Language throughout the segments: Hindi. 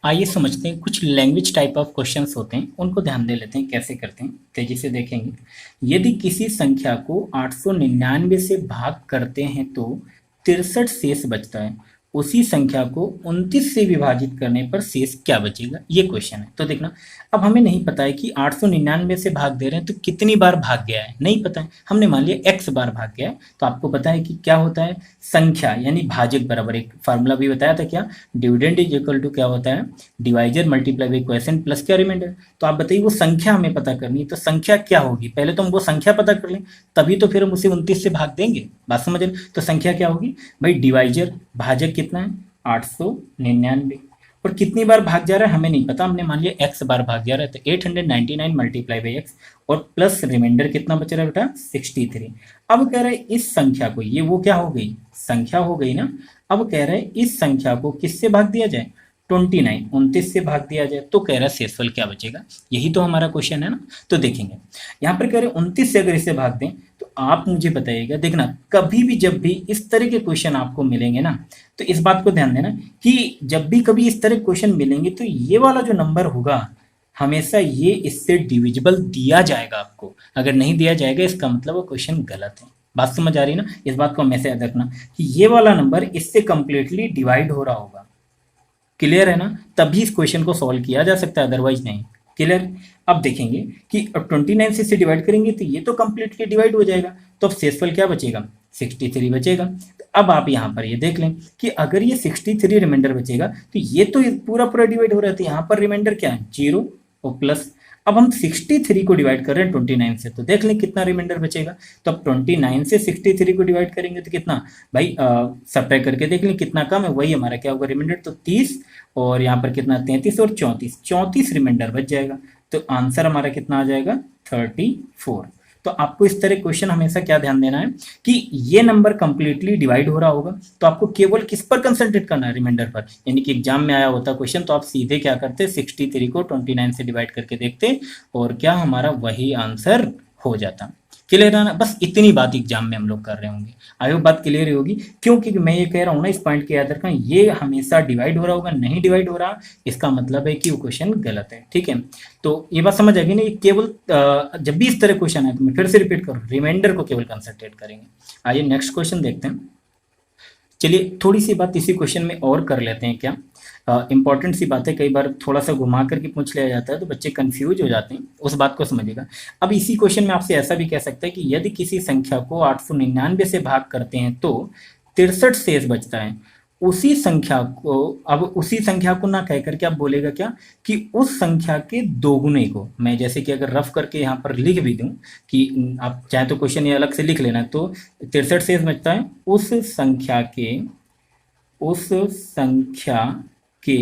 आइए समझते हैं, कुछ लैंग्वेज टाइप ऑफ क्वेश्चंस होते हैं, उनको ध्यान दे लेते हैं कैसे करते हैं, तेजी से देखेंगे। यदि किसी संख्या को 899 से भाग करते हैं तो 63 शेष बचता है, उसी संख्या को 29 से विभाजित करने पर शेष क्या बचेगा, ये क्वेश्चन है। तो देखना, अब हमें नहीं पता है कि 899 से भाग दे रहे हैं तो कितनी बार भाग गया है, नहीं पता है। हमने मान लिया x बार भाग गया है, तो आपको पता है कि क्या होता है, संख्या यानी भाजक बराबर, एक फार्मूला भी बताया था क्या, डिविडेंड इज इक्वल टू क्या होता है, divisor multiply by quotient plus क्या, रिमाइंडर। तो आप बताइए वो संख्या हमें पता करनी है, तो संख्या क्या होगी, पहले तो हम वो संख्या पता कर लें, तभी तो फिर हम उसे 29 से भाग देंगे। बात समझ रहे? तो संख्या क्या होगी भाई, डिवाइजर, भाजक कितना है 899, और कितनी बार भाग जा रहा है हमें नहीं पता, हमने मान लिया x बार भाग जा रहा है, तो 899 मल्टीप्लाई बाई एक्स, और प्लस रिमाइंडर कितना बच रहा है बेटा, 63। अब कह रहे हैं इस संख्या को, ये वो क्या हो गई, संख्या हो गई ना। अब कह रहे हैं इस संख्या को किससे भाग दिया जाए, 29 से भाग दिया जाए, तो कह रहा है शेषफल क्या बचेगा, यही तो हमारा क्वेश्चन है ना। तो देखेंगे यहाँ पर कह रहे हैं 29 से अगर इसे भाग दें, तो आप मुझे बताइएगा, देखना कभी भी जब भी इस तरह के क्वेश्चन आपको मिलेंगे ना, तो इस बात को ध्यान देना कि जब भी कभी इस तरह क्वेश्चन मिलेंगे तो ये वाला जो नंबर होगा हमेशा ये इससे डिविजिबल दिया जाएगा आपको, अगर नहीं दिया जाएगा इसका मतलब वो क्वेश्चन गलत है। बात समझ आ रही ना, इस बात को हमेशा याद रखना कि ये वाला नंबर इससे कंप्लीटली डिवाइड हो रहा होगा। क्लियर है ना, तभी इस क्वेश्चन को सॉल्व किया जा सकता है, अदरवाइज नहीं। क्लियर। अब देखेंगे कि अब 29 से इसे डिवाइड करेंगे तो ये तो कंप्लीटली डिवाइड हो जाएगा, तो अब शेषफल क्या बचेगा, 63 बचेगा। तो अब आप यहाँ पर ये देख लें कि अगर ये 63 रिमाइंडर बचेगा तो ये तो पूरा पूरा डिवाइड हो रहा है, तो यहाँ पर रिमाइंडर क्या है, 0 और प्लस। अब हम 63 को डिवाइड कर रहे हैं 29 से, तो देख लें कितना रिमाइंडर बचेगा। तो अब 29 से 63 को डिवाइड करेंगे तो कितना भाई, सब्ट्रैक्ट करके देख लें कितना कम है, वही हमारा क्या होगा रिमाइंडर, तो 30, और यहाँ पर कितना 33 और 34 रिमाइंडर बच जाएगा। तो आंसर हमारा कितना आ जाएगा, 34। तो आपको इस तरह क्वेश्चन हमेशा क्या ध्यान देना है कि ये नंबर कंप्लीटली डिवाइड हो रहा होगा, तो आपको केवल किस पर कंसंट्रेट करना है, रिमाइंडर पर। यानी कि एग्जाम में आया होता क्वेश्चन तो आप सीधे क्या करते, 63 को 29 से डिवाइड करके देखते, और क्या हमारा वही आंसर हो जाता। क्लियर है ना, बस इतनी बात एग्जाम में हम लोग कर रहे होंगे। आई होप बात क्लियर होगी, क्योंकि मैं ये कह रहा हूँ ना, इस पॉइंट के याद रखना, ये हमेशा डिवाइड हो रहा होगा, नहीं डिवाइड हो रहा इसका मतलब है कि वो क्वेश्चन गलत है। ठीक है, तो ये बात समझ आ गई ना, ये केवल जब भी इस तरह क्वेश्चन है तो मैं फिर से रिपीट करूँ, रिमाइंडर को केवल कंसंट्रेट करेंगे। आइए नेक्स्ट क्वेश्चन देखते हैं। चलिए थोड़ी सी बात इसी क्वेश्चन में और कर लेते हैं क्या, इंपॉर्टेंट सी बात है, कई बार थोड़ा सा घुमा करके पूछ लिया जाता है तो बच्चे कंफ्यूज हो जाते हैं, उस बात को समझिएगा। अब इसी क्वेश्चन में आपसे ऐसा भी कह सकता है कि यदि किसी संख्या को 899 से भाग करते हैं तो 63 शेष बचता है, उसी संख्या को, अब उसी संख्या को ना कह करके आप बोलेगा क्या कि उस संख्या के दोगुने को। मैं जैसे कि अगर रफ करके यहाँ पर लिख भी दूं कि आप चाहे तो क्वेश्चन ये अलग से लिख लेना, तो 63 शेष बचता है उस संख्या के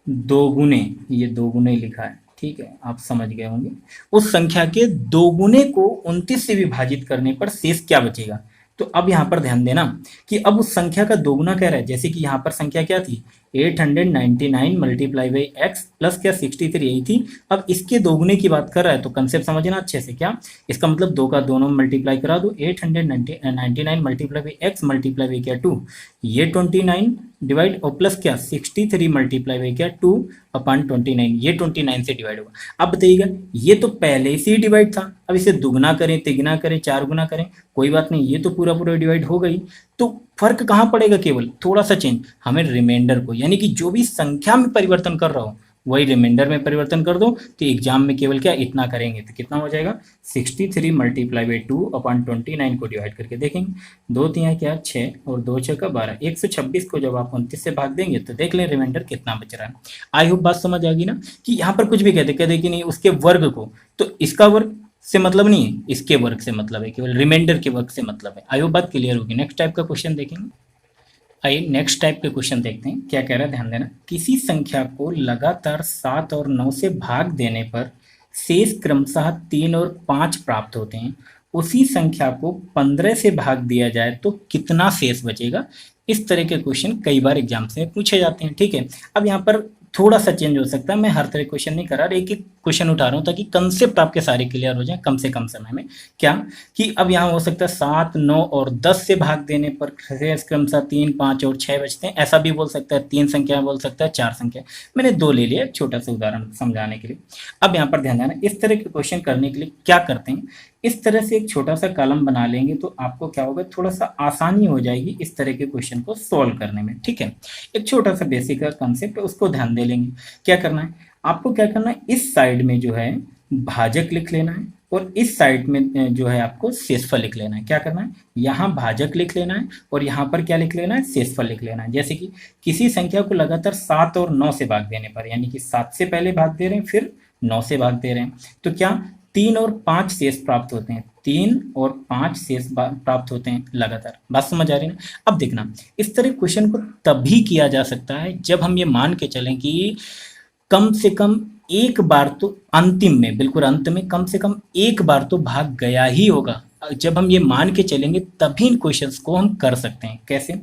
दोगुने, ये दोगुने लिखा है, ठीक है आप समझ गए होंगे, उस संख्या के दोगुने को 29 से विभाजित करने पर शेष क्या बचेगा। तो अब यहाँ पर ध्यान देना कि अब उस संख्या का दोगुना कह रहा है, जैसे कि यहाँ पर संख्या क्या थी, 899 मल्टीप्लाई बाई एक्स प्लस क्या 63 यही थी। अब इसके दोगुने की बात कर रहा है तो कंसेप्ट समझना अच्छे से, क्या इसका मतलब दो का दोनों मल्टीप्लाई करा दो, 899 multiply by x multiply by क्या 2, ये 29 डिवाइड और प्लस क्या 63 मल्टीप्लाई बाई क्या 2 अपॉन 29, ये 29 से डिवाइड होगा। अब बताइएगा ये तो पहले से ही डिवाइड था, अब इसे दुगना करें, तिगना करें, चार गुना करें, कोई बात नहीं, ये तो पूरा पूरा डिवाइड हो गई। तो फर्क कहाँ पड़ेगा, केवल थोड़ा सा चेंज, हमें रिमाइंडर को, यानी कि जो भी संख्या में परिवर्तन कर रहा हो वही रिमाइंडर में परिवर्तन कर दो, तो एग्जाम में केवल क्या इतना करेंगे तो कितना हो जाएगा, 63 मल्टीप्लाई बाई 2 अपॉन 29 को डिवाइड करके देखेंगे, 2 3 क्या 6 और 2 6 का 12, 126 को जब आप 29 से भाग देंगे तो देख लें रिमाइंडर कितना बच रहा है। आई होप बात समझ आ गई ना, कि यहाँ पर कुछ भी कहते कि नहीं उसके वर्ग को, तो इसका वर्ग से मतलब नहीं है, इसके वर्ग से मतलब है, केवल रिमाइंडर के वर्ग से मतलब है। आई होप बात क्लियर होगी। नेक्स्ट टाइप का क्वेश्चन देखेंगे। आइए नेक्स्ट टाइप के क्वेश्चन देखते हैं क्या कह रहा है, ध्यान देना। किसी संख्या को लगातार 7 और 9 से भाग देने पर शेष क्रमशः 3 और 5 प्राप्त होते हैं, उसी संख्या को 15 से भाग दिया जाए तो कितना शेष बचेगा। इस तरह के क्वेश्चन कई बार एग्जाम से पूछे जाते हैं। ठीक है, अब यहाँ पर थोड़ा सा चेंज हो सकता है, मैं हर तरह क्वेश्चन नहीं कर रहा, एक एक क्वेश्चन उठा रहा हूँ ताकि कंसेप्ट आपके सारे क्लियर हो जाए कम से कम समय में। क्या कि अब यहाँ हो सकता है 7, 9 और 10 से भाग देने पर क्रमशः 3, 5 और 6 बचते हैं, ऐसा भी बोल सकता है, 3 संख्या बोल सकता है, 4 संख्या। मैंने 2 ले लिया, छोटा सा उदाहरण समझाने के लिए। अब यहाँ पर ध्यान देना, इस तरह के क्वेश्चन करने के लिए क्या करते हैं, इस तरह से एक छोटा सा कॉलम बना लेंगे तो आपको क्या होगा, थोड़ा सा आसानी हो जाएगी इस तरह के क्वेश्चन को सॉल्व करने में। ठीक है, एक छोटा सा बेसिक का कंसेप्ट उसको ध्यान दे लेंगे। क्या करना है आपको, क्या करना है, इस साइड में जो है भाजक लिख लेना है और इस साइड में जो है आपको शेषफल लिख लेना है। क्या करना है, यहाँ भाजक लिख लेना है और यहाँ पर क्या लिख लेना है, शेषफल लिख लेना है। जैसे कि किसी संख्या को लगातार 7 और 9 से भाग देने पर, यानी कि 7 से पहले भाग दे रहे हैं फिर 9 से भाग दे रहे हैं, तो क्या 3 और 5 शेष प्राप्त होते हैं, 3 और 5 शेष प्राप्त होते हैं लगातार। बात समझ आ रही है ना। अब देखना, इस तरह क्वेश्चन को तभी किया जा सकता है जब हम ये मान के चलें कि कम से कम एक बार तो अंतिम में, बिल्कुल अंत में कम से कम एक बार तो भाग गया ही होगा। जब हम ये मान के चलेंगे तभी इन क्वेश्चंस को हम कर सकते हैं। कैसे,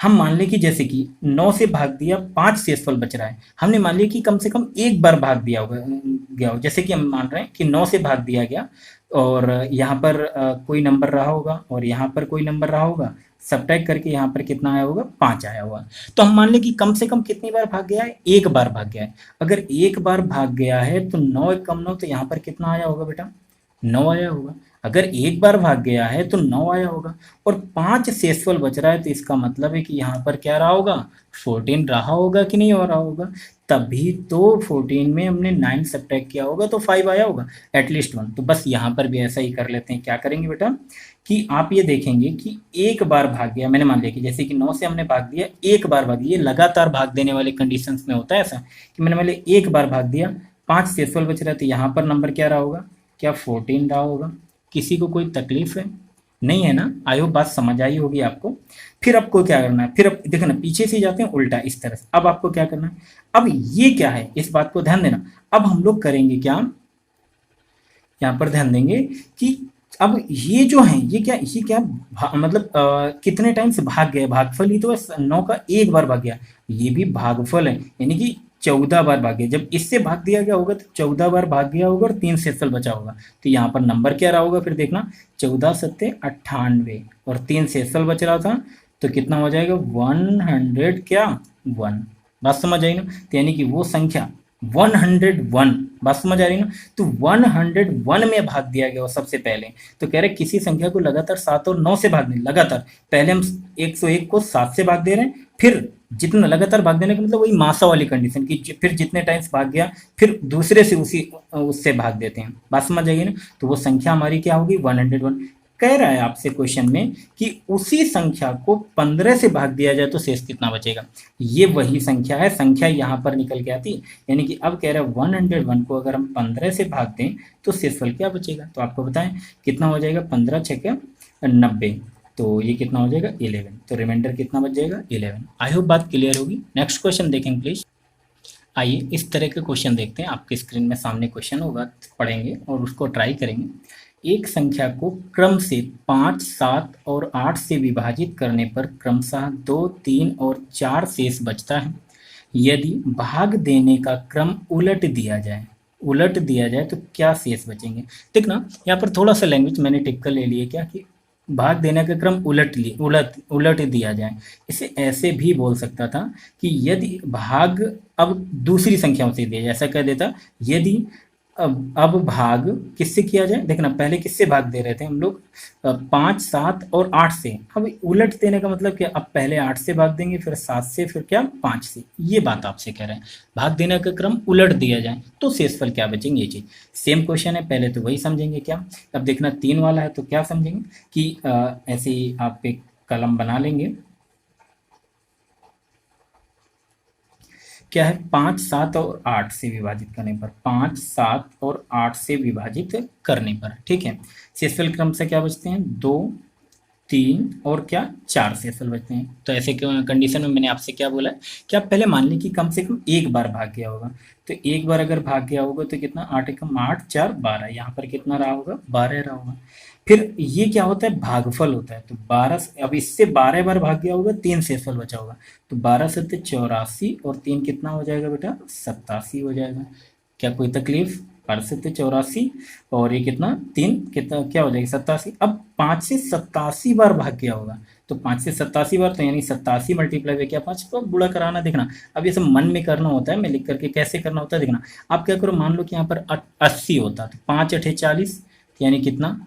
हम मान लें कि जैसे कि 9 से भाग दिया, 5 शेषफल बच रहा है, हमने मान लिया कि कम से कम एक बार भाग दिया होगा गया हो। जैसे कि हम मान रहे हैं कि 9 से भाग दिया गया और यहाँ पर कोई नंबर रहा होगा और यहाँ पर कोई नंबर रहा होगा, सब्ट्रैक्ट करके यहाँ पर कितना आया होगा, 5 आया होगा। तो हम मान लें कि कम से कम कितनी बार भाग गया है, एक बार भाग गया है। अगर एक बार भाग गया है तो 9 कम 9, तो यहाँ पर कितना आया होगा बेटा, 9 आया होगा। अगर एक बार भाग गया है तो 9 आया होगा और 5 शेषफल बच रहा है, तो इसका मतलब है कि यहाँ पर क्या रहा होगा, 14 रहा होगा कि नहीं हो रहा होगा। तभी तो 14 में हमने 9 सब्ट्रैक्ट किया होगा तो 5 आया होगा, एटलीस्ट 1। तो बस यहाँ पर भी ऐसा ही कर लेते हैं। क्या करेंगे बेटा कि आप ये देखेंगे कि एक बार भाग गया, मैंने मान लिया कि जैसे कि 9 से हमने भाग दिया, एक बार भाग दिया, लगातार भाग देने वाले कंडीशंस में होता है ऐसा कि मैंने मान लिया एक बार भाग दिया, 5 शेषफल बच रहा है, तो यहाँ पर नंबर क्या रहा होगा, क्या 14 रहा होगा। किसी को कोई तकलीफ है, नहीं है ना। आई होप बात समझ आई होगी आपको। फिर आपको क्या करना है, फिर अब देखो ना, पीछे से जाते हैं उल्टा इस तरह से। अब आपको क्या करना है, अब ये क्या है, इस बात को ध्यान देना। अब हम लोग करेंगे क्या, यहाँ पर ध्यान देंगे कि अब ये जो है ये क्या मतलब कितने टाइम से भाग गया, भागफल ही तो 9 का एक बार भाग गया, ये भी भागफल है, यानी कि 14 बार भाग गया। जब इससे भाग दिया गया होगा तो 14 बार भाग गया होगा और 3 शेषफल बचा होगा। तो यहाँ पर नंबर क्या रहा होगा, फिर देखना 14 सत्ते 98 और 3 शेषफल बच रहा था, तो कितना हो जाएगा 100 क्या 1। बात समझ आई ना। तो यानी कि वो संख्या 101, बात समझ आ रही ना। तो 101 में भाग दिया गया सबसे पहले। तो कह रहे किसी संख्या को लगातार 7 और 9 से भाग दें, लगातार पहले हम 101 को 7 से भाग दे रहे हैं, फिर जितना लगातार भाग देने का मतलब वही मासा वाली कंडीशन की, फिर जितने टाइम्स भाग गया फिर दूसरे से उससे भाग देते हैं। बात समझ आएगी ना। तो वो संख्या हमारी क्या होगी 101। कह रहा है आपसे क्वेश्चन में कि उसी संख्या को 15 से भाग दिया जाए तो शेष कितना बचेगा। ये वही संख्या है, संख्या यहाँ पर निकल के आती, यानी कि अब कह रहा है 101 को अगर हम 15 से भाग दें तो शेषफल क्या बचेगा। तो आपको बताएं कितना हो जाएगा, 15 छक्के 90, तो ये कितना हो जाएगा 11। तो रिमाइंडर कितना बच जाएगा 11। आई होप बात क्लियर होगी। नेक्स्ट क्वेश्चन देखेंगे प्लीज। आइए इस तरह के क्वेश्चन देखते हैं। आपके स्क्रीन में सामने क्वेश्चन होगा, पढ़ेंगे और उसको ट्राई करेंगे। एक संख्या को क्रम से 5, 7 और 8 से विभाजित करने पर क्रमशः 2, 3 और 4 शेष बचता है। यदि भाग देने का क्रम उलट दिया जाए तो क्या शेष बचेंगे। देखना यहाँ पर थोड़ा सा लैंग्वेज मैंने टिपिकल ले लिया, क्या कि भाग देने का क्रम उलट दिया जाए। इसे ऐसे भी बोल सकता था कि यदि भाग अब दूसरी संख्याओं से दिया जाए, ऐसा कह देता यदि अब भाग किससे किया जाए। देखना पहले किससे भाग दे रहे थे हम लोग 5, 7 और 8 से। अब उलट देने का मतलब क्या, अब पहले 8 से भाग देंगे, फिर 7 से, फिर क्या 5 से। ये बात आपसे कह रहे हैं, भाग देने का क्रम उलट दिया जाए तो शेषफल क्या बचेंगे। ये चीज सेम क्वेश्चन है, पहले तो वही समझेंगे क्या। अब देखना 3 वाला है तो क्या समझेंगे कि ऐसे ही आप एक कलम बना लेंगे। क्या है 5, 7 और 8 से विभाजित करने पर, 5, 7 और 8 से विभाजित करने पर, ठीक है। शेषफल क्रम से क्या बचते हैं 2, 3 और क्या 4 शेषफल बचते हैं। तो ऐसे कंडीशन में मैंने आपसे क्या बोला कि आप पहले मान लें कि कम से कम एक बार भाग गया होगा। तो एक बार अगर भाग गया होगा तो कितना 8 एकम 8, 4 12, यहाँ पर कितना रहा होगा 12 रहा होगा। फिर ये क्या होता है, भागफल होता है। तो 12, अब इससे 12 बार भाग गया होगा, 3 शेषफल बचा होगा। तो 12 सत्ते 84 और 3 कितना हो जाएगा बेटा, 87 हो जाएगा। क्या कोई तकलीफ, 12 सत्ते 84 और ये कितना 3 कितना क्या हो जाएगी 87। अब 5 से 87 बार भाग गया होगा, तो 5 से 87 बार, तो यानी 87 मल्टीप्लाई बाई क्या 5, तो गुणा कराना। देखना अब ये सब मन में करना होता है, मैं लिख करके कैसे करना होता है देखना। आप क्या करो, मान लो कि यहाँ पर 80 होता, तो 5 अठे 40, यानी कितना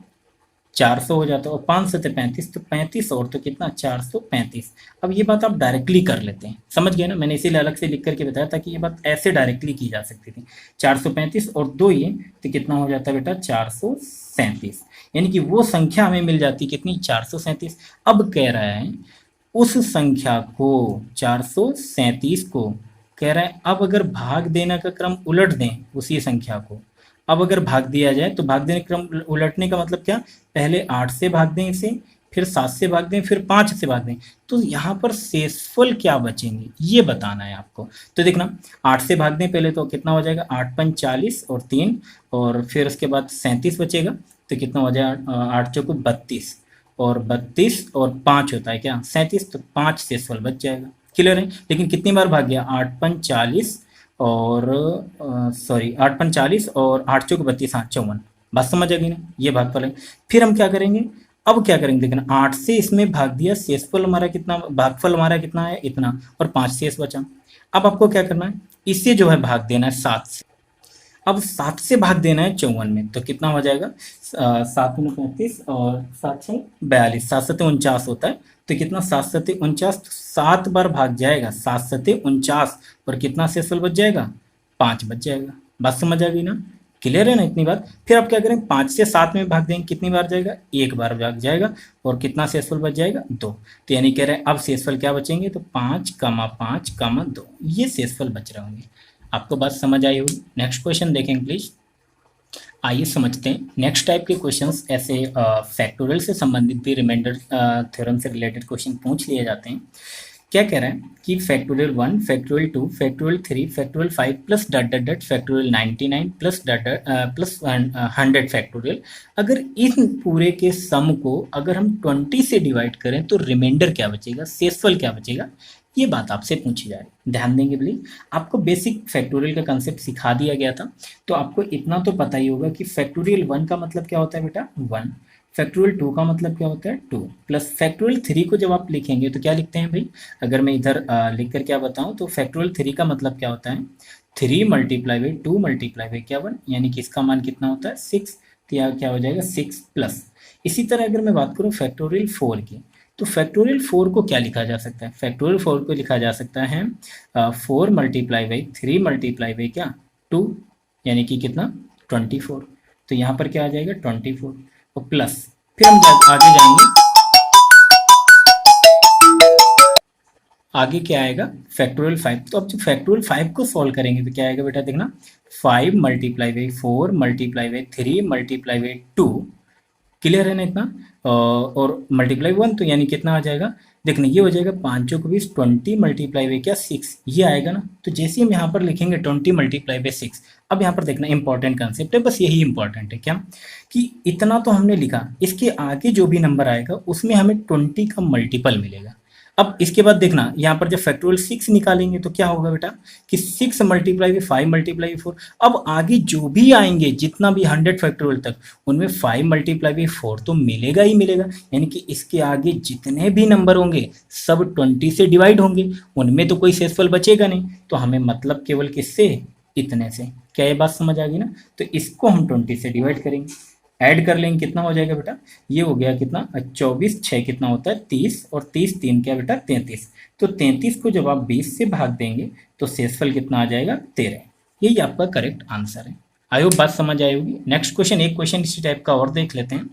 400 हो जाता है, और 5 सत्ते 35, तो 35 और तो कितना 435। अब ये बात आप डायरेक्टली कर लेते हैं, समझ गए ना, मैंने इसीलिए अलग से लिख करके बताया ताकि ये बात ऐसे डायरेक्टली की जा सकती थी। 435 और 2 ये, तो कितना हो जाता है बेटा 437, यानी कि वो संख्या हमें मिल जाती कितनी 437। अब कह रहा है उस संख्या को 437 को कह रहा है, अब अगर भाग देने का क्रम उलट दें उसी संख्या को, अब अगर भाग दिया जाए तो भाग देने क्रम उलटने का मतलब क्या, पहले 8 से भाग दें इसे, फिर 7 से भाग दें, फिर 5 से भाग दें, तो यहाँ पर शेषफल क्या बचेंगे ये बताना है आपको। तो देखना 8 से भाग दें पहले, तो कितना हो जाएगा 8 पंच 40 और 3, और फिर उसके बाद 37 बचेगा, तो कितना हो जाएगा 8 चौको 32, और 32 और 5 होता है क्या 37, तो 5 शेषफल बच जाएगा। क्लियर है, लेकिन कितनी बार भाग गया 8 पंच 40 और सॉरी 8 पंच 40 और 8 चौक 32, हाँ 54। बात समझ आ गई ना, ये भागफल है। फिर हम क्या करेंगे, अब क्या करेंगे देखना, 8 से इसमें भाग दिया, शेषफल हमारा कितना, भागफल हमारा कितना है इतना, और 5 शेष बचा। अब आपको क्या करना है, इसे जो है भाग देना है 7 से। अब 7 से भाग देना है 54 में, तो कितना हो जाएगा 7 में 35 और 7 से 42, 7 सत्ते 49 होता है, तो कितना 7 सत्ते 49, 7 बार भाग जाएगा 7 सत्ते 49, और कितना शेषफल बच जाएगा 5 बच जाएगा। बात समझ आ गई ना, क्लियर है ना इतनी बात। फिर आप क्या करें, 5 से 7 में भाग देंगे, कितनी बार जाएगा 1 बार भाग जाएगा, और कितना शेषफल बच जाएगा 2। तो यानी कह रहे हैं अब शेषफल क्या बचेंगे, तो 5 कमा 5 कमा 2, ये शेषफल बच रहे होंगे। आपको बात समझ आई होगी। नेक्स्ट क्वेश्चन देखेंगे प्लीज। आइए समझते हैं नेक्स्ट टाइप के क्वेश्चंस, ऐसे फैक्टोरियल से संबंधित भी रिमाइंडर थ्योरम से रिलेटेड क्वेश्चन पूछ लिए जाते हैं। क्या कह रहा है कि factorial 1, factorial 2, factorial 3, factorial 5 plus dot dot dot factorial 99 plus dot plus 100 factorial, अगर इन पूरे के सम को अगर हम 20 से डिवाइड करें तो रिमाइंडर क्या बचेगा, शेषफल क्या बचेगा, ये बात आपसे पूछी जाए। ध्यान देंगे प्लीज। आपको बेसिक फैक्टोरियल का कंसेप्ट सिखा दिया गया था, तो आपको इतना तो पता ही होगा कि फैक्टोरियल 1 का मतलब क्या होता है बेटा 1, फैक्टोरियल 2 का मतलब क्या होता है 2, प्लस फैक्टोरियल 3 को जब आप लिखेंगे तो क्या लिखते हैं भाई, अगर मैं इधर लिख कर क्या बताऊं, तो फैक्टोरियल 3 का मतलब क्या होता है 3 मल्टीप्लाई बाई 2 मल्टीप्लाई बाई क्या 1, यानी कि इसका मान कितना होता है 6, तो यहाँ क्या हो जाएगा 6 प्लस। इसी तरह अगर मैं बात करूँ फैक्टोरियल 4 की, तो फैक्टोरियल 4 को क्या लिखा जा सकता है, फैक्टोरियल 4 को लिखा जा सकता है 4 मल्टीप्लाई बाई 3 मल्टीप्लाई बाई क्या 2, यानी कि कितना 24। तो यहाँ पर क्या आ जाएगा 24 और प्लस, फिर हम आगे जाएंगे, आगे क्या आएगा फैक्टोरियल 5। तो अब जब फैक्टोरियल 5 को सॉल्व करेंगे तो क्या आएगा बेटा देखना, 5 multiply by 4 multiply by 3 multiply by 2, clear है ना इतना, और मल्टीप्लाई 1, तो यानी कितना आ जाएगा देखना, ये हो जाएगा 5 चौक 20, 20 मल्टीप्लाई बाई क्या 6, ये आएगा ना। तो जैसे हम यहाँ पर लिखेंगे 20 मल्टीप्लाई बाई 6, अब यहाँ पर देखना इंपॉर्टेंट कंसेप्ट है, बस यही इंपॉर्टेंट है क्या, कि इतना तो हमने लिखा, इसके आगे जो भी नंबर आएगा उसमें हमें 20 का मल्टीपल मिलेगा। अब इसके बाद देखना यहाँ पर जब फैक्टोरियल 6 निकालेंगे तो क्या होगा बेटा, कि 6 मल्टीप्लाई बाई 5 मल्टीप्लाई 4, अब आगे जो भी आएंगे जितना भी 100 फैक्टोरियल तक, उनमें 5 मल्टीप्लाई बाई 4 तो मिलेगा ही मिलेगा, यानी कि इसके आगे जितने भी नंबर होंगे सब 20 से डिवाइड होंगे, उनमें तो कोई शेषफल बचेगा नहीं, तो हमें मतलब केवल किससे, इतने से। क्या ये बात समझ आ गई ना, तो इसको हम 20 से डिवाइड करेंगे, ऐड कर लेंगे, कितना हो जाएगा बेटा, ये हो गया कितना 24 6 कितना होता है 30, और 30 3 क्या बेटा 33, तो 33 को जब आप 20 से भाग देंगे तो शेषफल कितना आ जाएगा 13। यही आपका करेक्ट आंसर है। आई होप बात समझ आई होगी। नेक्स्ट क्वेश्चन, एक क्वेश्चन इसी टाइप का और देख लेते हैं।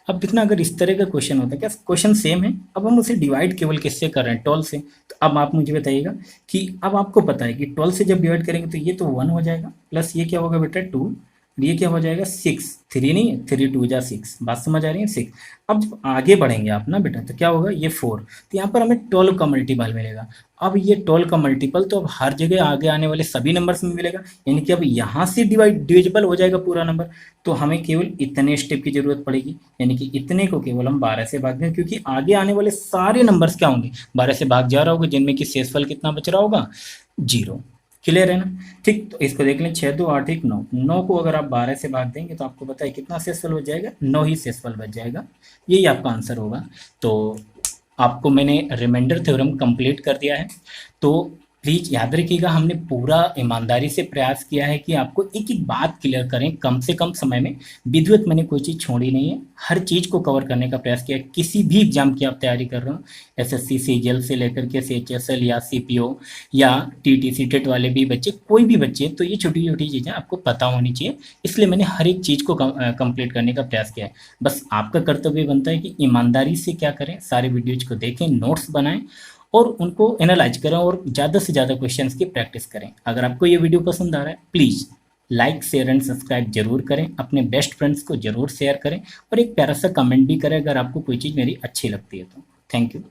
अब देखना अगर इस तरह का क्वेश्चन होता है, क्या क्वेश्चन सेम है, अब हम उसे डिवाइड केवल किससे कर रहे हैं 12 से, तो अब आप मुझे बताइएगा कि अब आपको पता है कि 12 से जब डिवाइड करेंगे तो ये तो 1 हो जाएगा, प्लस ये क्या होगा बेटा 2, ये क्या हो जाएगा 6, 3 नहीं है, 3 2 जा 6, बात समझ आ रही है 6। अब जब आगे बढ़ेंगे आप ना बेटा तो क्या होगा ये 4, तो यहाँ पर हमें 12 का मल्टीपल मिलेगा। अब ये 12 का मल्टीपल तो अब हर जगह आगे आने वाले सभी नंबर्स में मिलेगा, यानी कि अब यहाँ से डिविजिबल हो जाएगा पूरा नंबर। तो हमें केवल इतने स्टेप की जरूरत पड़ेगी, यानी कि इतने को केवल हम 12 से भाग दें, क्योंकि आगे आने वाले सारे नंबर्स क्या होंगे 12 से भाग जा रहा होगा, जिनमें कि शेषफल कितना बच रहा होगा 0। क्लियर है ना। ठीक, तो इसको देख लें 6 2 8 1 9, 9 को अगर आप 12 से भाग देंगे तो आपको पता है कितना शेषफल बच जाएगा, 9 ही शेषफल बच जाएगा। यही आपका आंसर होगा। तो आपको मैंने रिमाइंडर थ्योरम कंप्लीट कर दिया है। तो प्लीज़ याद रखिएगा, हमने पूरा ईमानदारी से प्रयास किया है कि आपको एक एक बात क्लियर करें कम से कम समय में। विधिवत मैंने कोई चीज़ छोड़ी नहीं है, हर चीज़ को कवर करने का प्रयास किया है। किसी भी एग्जाम की आप तैयारी कर रहे हो, एसएससी सीजीएल से लेकर के सीएचएसएल या सीपीओ या टीटीसी टेट वाले भी बच्चे, कोई भी बच्चे, तो ये छोटी छोटी चीज़ें आपको पता होनी चाहिए, इसलिए मैंने हर एक चीज़ को कंप्लीट करने का प्रयास किया है। बस आपका कर्तव्य बनता है कि ईमानदारी से क्या करें, सारे वीडियोज को देखें, नोट्स बनाएं और उनको एनालाइज करें और ज़्यादा से ज़्यादा क्वेश्चंस की प्रैक्टिस करें। अगर आपको ये वीडियो पसंद आ रहा है please like share and subscribe जरूर करें, अपने बेस्ट फ्रेंड्स को जरूर शेयर करें और एक प्यारा सा कमेंट भी करें अगर आपको कोई चीज़ मेरी अच्छी लगती है तो। Thank you.